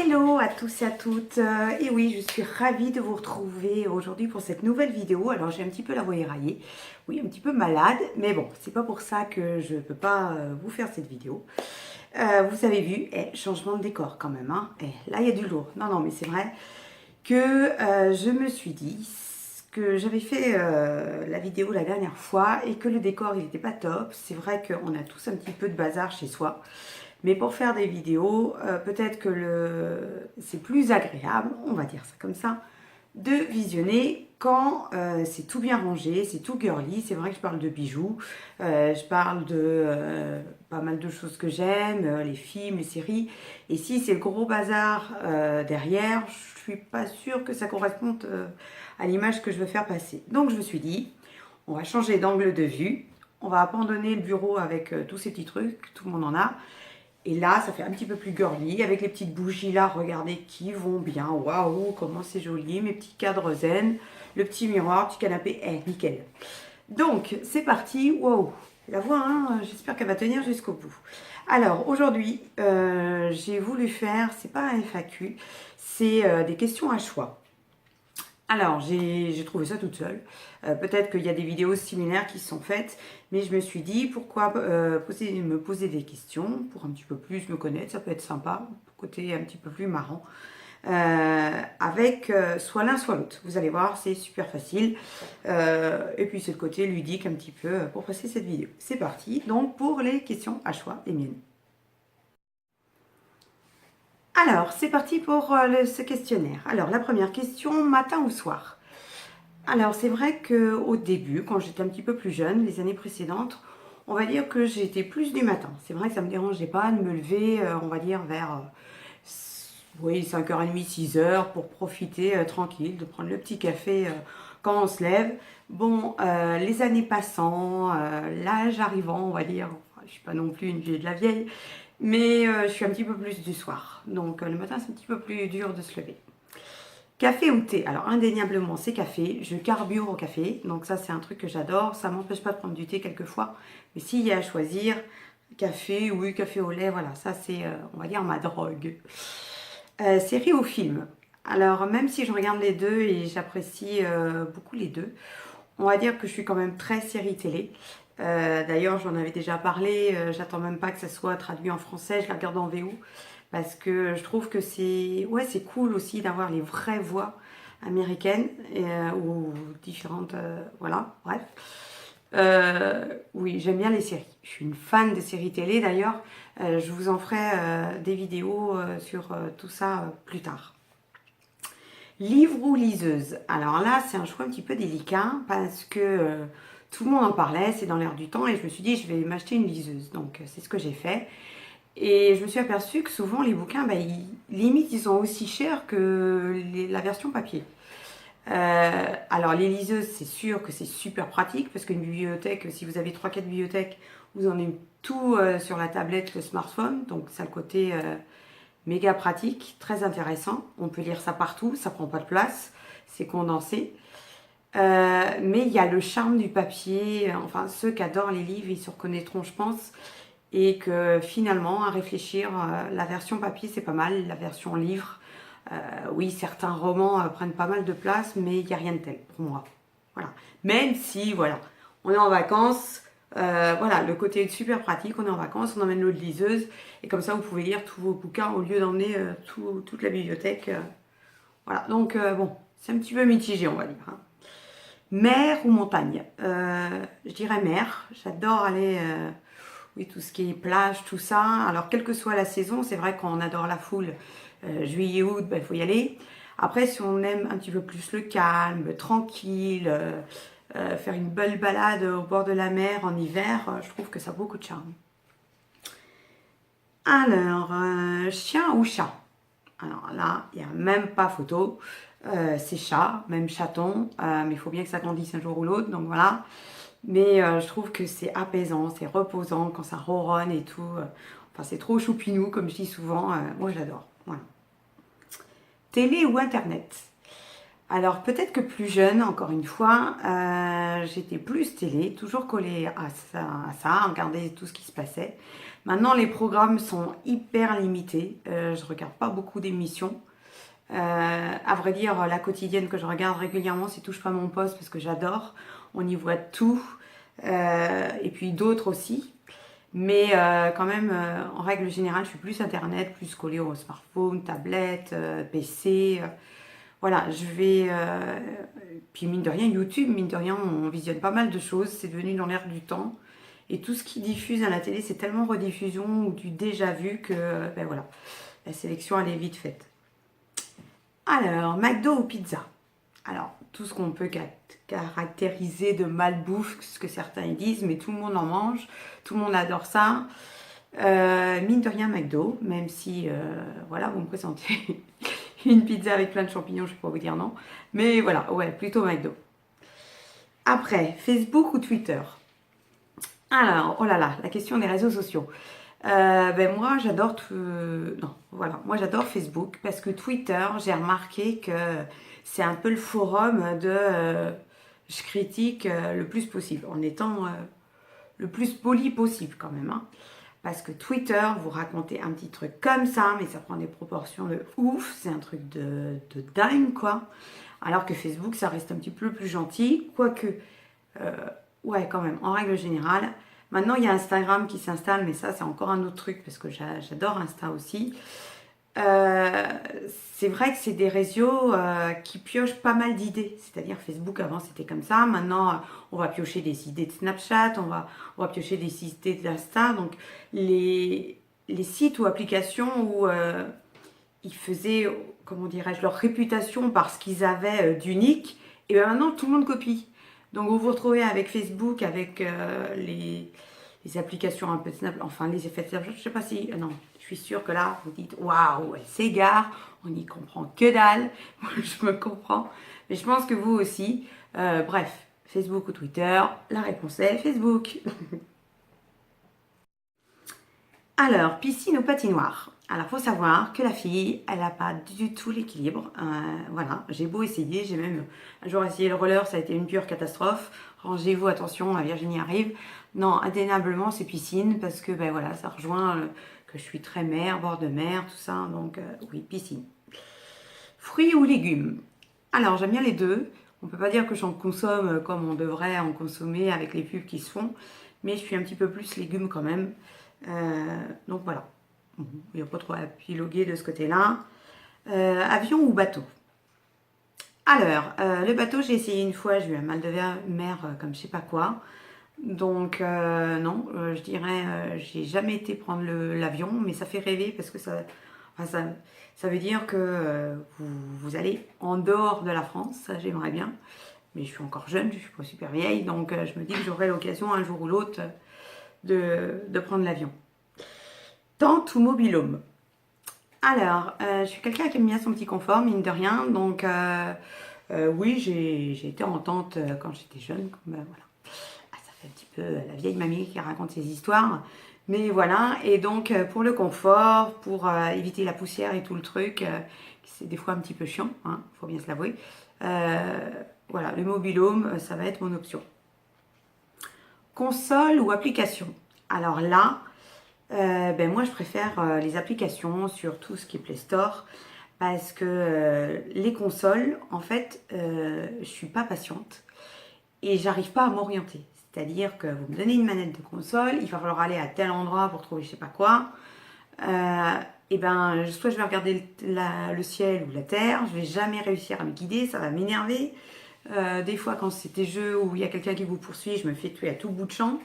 Hello à tous et à toutes, et oui, je suis ravie de vous retrouver aujourd'hui pour cette nouvelle vidéo. Alors j'ai un petit peu la voix éraillée, oui, un petit peu malade, mais bon, c'est pas pour ça que je peux pas vous faire cette vidéo. Vous avez vu, changement de décor quand même, hein. Là il y a du lourd. Non, mais c'est vrai que je me suis dit que j'avais fait la vidéo la dernière fois et que le décor il n'était pas top. C'est vrai qu'on a tous un petit peu de bazar chez soi. Mais pour faire des vidéos, peut-être que c'est plus agréable, on va dire ça comme ça, de visionner quand c'est tout bien rangé, c'est tout girly. C'est vrai que je parle de bijoux, je parle de pas mal de choses que j'aime, les films, les séries. Et si c'est le gros bazar derrière, je suis pas sûre que ça corresponde à l'image que je veux faire passer. Donc je me suis dit, on va changer d'angle de vue, on va abandonner le bureau avec tous ces petits trucs, tout le monde en a. Et là, ça fait un petit peu plus girly, avec les petites bougies là, regardez, qui vont bien. Waouh, comment c'est joli, mes petits cadres zen, le petit miroir, petit canapé, nickel. Donc, c'est parti, waouh, la voix, hein, j'espère qu'elle va tenir jusqu'au bout. Alors, aujourd'hui, j'ai voulu faire, c'est pas un FAQ, c'est des questions à choix. Alors, j'ai trouvé ça toute seule. Peut-être qu'il y a des vidéos similaires qui sont faites, mais je me suis dit pourquoi me poser des questions pour un petit peu plus me connaître, ça peut être sympa, côté un petit peu plus marrant, avec soit l'un soit l'autre. Vous allez voir, c'est super facile. Et puis c'est le côté ludique un petit peu pour passer cette vidéo. C'est parti, donc pour les questions à choix, les miennes. Alors, c'est parti pour ce questionnaire. Alors, la première question, matin ou soir? Alors, c'est vrai qu'au début, quand j'étais un petit peu plus jeune, les années précédentes, on va dire que j'étais plus du matin. C'est vrai que ça ne me dérangeait pas de me lever, on va dire, vers oui, 5h30, 6h, pour profiter tranquille, de prendre le petit café quand on se lève. Bon, les années passant, l'âge arrivant, on va dire, enfin, je ne suis pas non plus une vieille de la vieille, mais je suis un petit peu plus du soir. Donc, le matin, c'est un petit peu plus dur de se lever. Café ou thé? Alors indéniablement c'est café, je carbure au café, donc ça c'est un truc que j'adore, ça m'empêche pas de prendre du thé quelquefois, mais s'il y a à choisir, café, oui, café au lait, voilà, ça c'est, on va dire, ma drogue. Série ou film? Alors même si je regarde les deux et j'apprécie beaucoup les deux, on va dire que je suis quand même très série télé. D'ailleurs, j'en avais déjà parlé, j'attends même pas que ça soit traduit en français, je la regarde en VO parce que je trouve que c'est cool aussi d'avoir les vraies voix américaines ou différentes, voilà, bref. Oui, j'aime bien les séries. Je suis une fan de séries télé d'ailleurs. Je vous en ferai des vidéos sur tout ça plus tard. Livre ou liseuse? Alors là, c'est un choix un petit peu délicat parce que tout le monde en parlait, c'est dans l'air du temps et je me suis dit je vais m'acheter une liseuse. Donc c'est ce que j'ai fait. Et je me suis aperçue que souvent les bouquins, limite, ils sont aussi chers que la version papier. Alors les liseuses, c'est sûr que c'est super pratique parce qu'une bibliothèque, si vous avez 3-4 bibliothèques, vous en avez tout sur la tablette, le smartphone. Donc ça a le côté méga pratique, très intéressant. On peut lire ça partout, ça prend pas de place, c'est condensé. Mais il y a le charme du papier. Enfin, ceux qui adorent les livres, ils se reconnaîtront, je pense. Et que finalement, à réfléchir, la version papier, c'est pas mal. La version livre, oui, certains romans prennent pas mal de place, mais il n'y a rien de tel pour moi. Voilà. Même si, voilà, on est en vacances, voilà, le côté est super pratique, on est en vacances, on emmène notre liseuse, et comme ça, vous pouvez lire tous vos bouquins au lieu d'emmener toute la bibliothèque. Voilà, donc bon, c'est un petit peu mitigé, on va dire, hein. Mer ou montagne? Je dirais mer. J'adore aller, oui, tout ce qui est plage, tout ça. Alors, quelle que soit la saison, c'est vrai qu'on adore la foule. Juillet, août, il faut y aller. Après, si on aime un petit peu plus le calme, tranquille, faire une belle balade au bord de la mer en hiver, je trouve que ça a beaucoup de charme. Alors, chien ou chat? Alors là, il n'y a même pas photo. C'est chat, même chaton, mais il faut bien que ça grandisse un jour ou l'autre, donc voilà. Mais je trouve que c'est apaisant, c'est reposant quand ça ronronne et tout. Enfin, c'est trop choupinou, comme je dis souvent. Moi, j'adore. Voilà. Télé ou Internet? Alors, peut-être que plus jeune, encore une fois, j'étais plus télé, toujours collée à ça, à regarder tout ce qui se passait. Maintenant, les programmes sont hyper limités. Je regarde pas beaucoup d'émissions. À vrai dire, la quotidienne que je regarde régulièrement, c'est Touche pas mon poste parce que j'adore. On y voit tout. Et puis d'autres aussi. Mais quand même, en règle générale, je suis plus Internet, plus collée au smartphone, tablette, PC. Voilà, je vais... puis mine de rien, YouTube, mine de rien, on visionne pas mal de choses. C'est devenu dans l'air du temps. Et tout ce qui diffuse à la télé, c'est tellement rediffusion ou du déjà vu que, ben voilà, la sélection, elle est vite faite. Alors, McDo ou pizza? Alors, tout ce qu'on peut caractériser de malbouffe, ce que certains disent, mais tout le monde en mange, tout le monde adore ça. Mine de rien, McDo, même si, voilà, vous me présentez une pizza avec plein de champignons, je ne peux pas vous dire non. Mais voilà, ouais, plutôt McDo. Après, Facebook ou Twitter? Alors, oh là là, la question des réseaux sociaux. Ben moi, j'adore non, voilà, moi j'adore Facebook parce que Twitter, j'ai remarqué que c'est un peu le forum de je critique le plus possible en étant le plus poli possible quand même, hein. Parce que Twitter, vous racontez un petit truc comme ça, mais ça prend des proportions de ouf, c'est un truc de dingue quoi. Alors que Facebook, ça reste un petit peu plus gentil, quoique euh, ouais, quand même, en règle générale. Maintenant, il y a Instagram qui s'installe, mais ça, c'est encore un autre truc parce que j'adore Insta aussi. Euh, c'est vrai que c'est des réseaux qui piochent pas mal d'idées. C'est-à-dire Facebook, avant, c'était comme ça. Maintenant, on va piocher des idées de Snapchat, on va piocher des idées d'Insta. Donc, les sites ou applications où ils faisaient, comment dirais-je, leur réputation par ce qu'ils avaient d'unique, et bien maintenant tout le monde copie. Donc vous vous retrouvez avec Facebook, avec les applications un peu de Snap, enfin les effets de Snapchat, je sais pas si, non, je suis sûre que là vous dites waouh, elle s'égare, on n'y comprend que dalle, moi je me comprends, mais je pense que vous aussi. Bref, Facebook ou Twitter, la réponse est Facebook. Alors, piscine ou patinoire? Alors, faut savoir que la fille, elle n'a pas du tout l'équilibre. Voilà, j'ai beau essayer, j'ai même un jour essayé le roller, ça a été une pure catastrophe. Rangez-vous, attention, Virginie arrive. Non, indéniablement, c'est piscine parce que, ben voilà, ça rejoint que je suis très mer, bord de mer, tout ça. Donc, oui, piscine. Fruits ou légumes? Alors, j'aime bien les deux. On peut pas dire que j'en consomme comme on devrait en consommer avec les pubs qui se font, mais je suis un petit peu plus légumes quand même. Donc voilà. Il n'y a pas trop à épiloguer de ce côté-là. Avion ou bateau? Alors, le bateau, j'ai essayé une fois, j'ai eu un mal de mer comme je sais pas quoi. Donc, non, je dirais, j'ai jamais été prendre l'avion, mais ça fait rêver parce que enfin, ça veut dire que vous allez en dehors de la France, ça j'aimerais bien. Mais je suis encore jeune, je suis pas super vieille, donc je me dis que j'aurai l'occasion un jour ou l'autre de prendre l'avion. Tente ou mobilhome? Alors, je suis quelqu'un qui aime bien son petit confort, mine de rien. Donc, oui, j'ai été en tente quand j'étais jeune. Voilà. Ah, ça fait un petit peu la vieille mamie qui raconte ses histoires. Mais voilà, et donc pour le confort, pour éviter la poussière et tout le truc, c'est des fois un petit peu chiant, hein, faut bien se l'avouer. Voilà, le mobilhome, ça va être mon option. Console ou application? Alors là, ben moi je préfère les applications sur tout ce qui est Play Store parce que les consoles, en fait, je suis pas patiente et j'arrive pas à m'orienter. C'est-à-dire que vous me donnez une manette de console, il va falloir aller à tel endroit pour trouver je sais pas quoi. Et ben soit je vais regarder le ciel ou la terre, je vais jamais réussir à me guider, ça va m'énerver. Des fois quand c'est des jeux où il y a quelqu'un qui vous poursuit, je me fais tuer à tout bout de champ.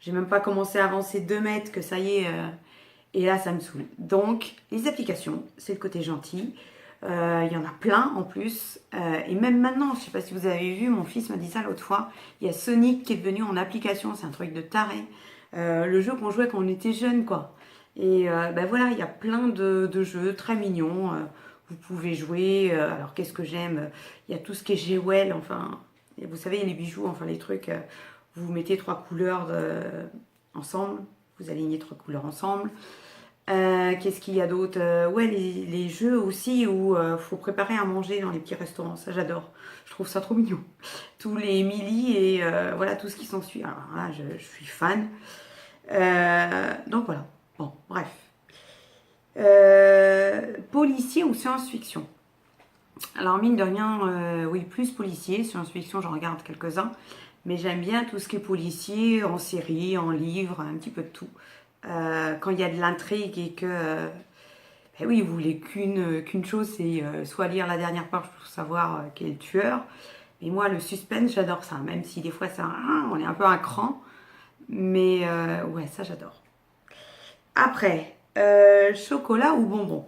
J'ai même pas commencé à avancer 2 mètres que ça y est, et là ça me saoule. Donc les applications, c'est le côté gentil. Il y en a plein en plus. Et même maintenant, je sais pas si vous avez vu, mon fils m'a dit ça l'autre fois. Il y a Sonic qui est devenu en application, c'est un truc de taré. Le jeu qu'on jouait quand on était jeune, quoi. Et ben voilà, il y a plein de jeux très mignons. Vous pouvez jouer. Alors qu'est-ce que j'aime? Il y a tout ce qui est Jewel, enfin, vous savez, les bijoux, enfin les trucs. Vous mettez 3 couleurs ensemble. Vous alignez 3 couleurs ensemble. Qu'est-ce qu'il y a d'autre? Ouais, les jeux aussi où faut préparer à manger dans les petits restaurants. Ça, j'adore. Je trouve ça trop mignon. Tous les Emily et voilà, tout ce qui s'ensuit. Alors là, je suis fan. Donc voilà. Bon, bref. Policier ou science-fiction? Alors, mine de rien, oui, plus policier. Science-fiction, j'en regarde quelques-uns. Mais j'aime bien tout ce qui est policier, en série, en livre, un petit peu de tout. Quand il y a de l'intrigue et que, ben oui, vous voulez qu'une chose, c'est soit lire la dernière page pour savoir qui est le tueur. Mais moi, le suspense, j'adore ça. Même si des fois, on est un peu un cran. Mais ouais, ça, j'adore. Après, chocolat ou bonbon?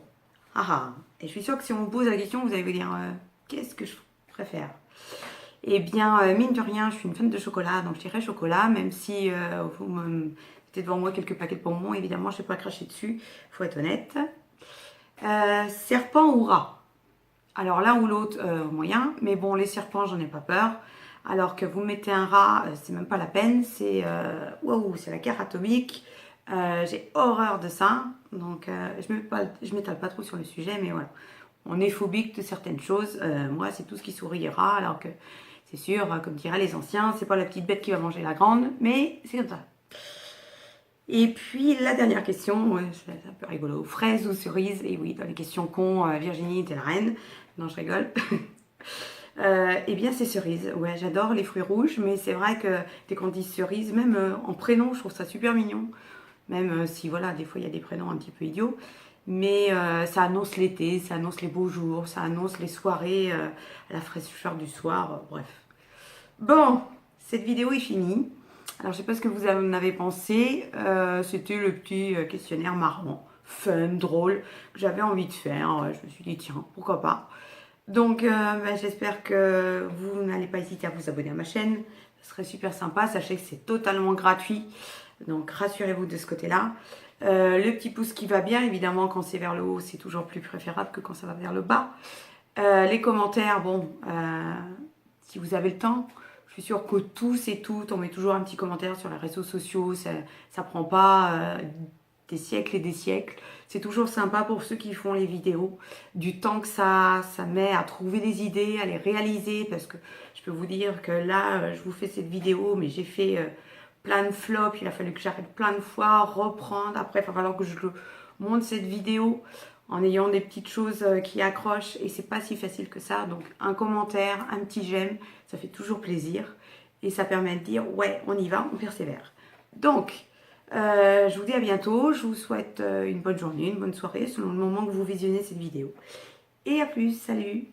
Ah ah. Et je suis sûre que si on vous pose la question, vous allez vous dire qu'est-ce que je préfère? Eh bien, mine de rien, je suis une fan de chocolat, donc je dirais chocolat, même si vous me mettez devant moi quelques paquets de bonbons, évidemment, je ne vais pas cracher dessus, faut être honnête. Serpent ou rat? Alors l'un ou l'autre, moyen, mais bon, les serpents, j'en ai pas peur. Alors que vous mettez un rat, c'est même pas la peine, c'est waouh, c'est la guerre atomique. J'ai horreur de ça, donc je m'étale pas trop sur le sujet, mais voilà. On est phobique de certaines choses. Moi, c'est tout ce qui sourira, alors que c'est sûr, comme diraient les anciens, c'est pas la petite bête qui va manger la grande, mais c'est comme ça. Et puis la dernière question, ouais, c'est un peu rigolo. Fraise ou cerise? Et oui, dans les questions cons, Virginie était la reine. Non, je rigole. Eh bien, c'est cerise. Ouais, j'adore les fruits rouges, mais c'est vrai que dès qu'on dit cerise, même en prénom, je trouve ça super mignon. Même si, voilà, des fois, il y a des prénoms un petit peu idiots. Mais ça annonce l'été, ça annonce les beaux jours, ça annonce les soirées à la fraîcheur du soir. Bref. Bon, cette vidéo est finie. Alors, je sais pas ce que vous en avez pensé. C'était le petit questionnaire marrant, fun, drôle, que j'avais envie de faire. Je me suis dit, tiens, pourquoi pas. Donc, j'espère que vous n'allez pas hésiter à vous abonner à ma chaîne. Ce serait super sympa. Sachez que c'est totalement gratuit. Donc, rassurez-vous de ce côté-là. Le petit pouce qui va bien, évidemment, quand c'est vers le haut, c'est toujours plus préférable que quand ça va vers le bas. Les commentaires, bon, si vous avez le temps, je suis sûre que tous et toutes, on met toujours un petit commentaire sur les réseaux sociaux. Ça prend pas des siècles et des siècles. C'est toujours sympa pour ceux qui font les vidéos, du temps que ça met à trouver des idées, à les réaliser, parce que je peux vous dire que là, je vous fais cette vidéo, mais j'ai fait plein de flops, il a fallu que j'arrête plein de fois, reprendre, après il va falloir que je monte cette vidéo en ayant des petites choses qui accrochent, et c'est pas si facile que ça. Donc un commentaire, un petit j'aime, ça fait toujours plaisir, et ça permet de dire ouais, on y va, on persévère. Donc, je vous dis à bientôt, je vous souhaite une bonne journée, une bonne soirée, selon le moment que vous visionnez cette vidéo. Et à plus, salut!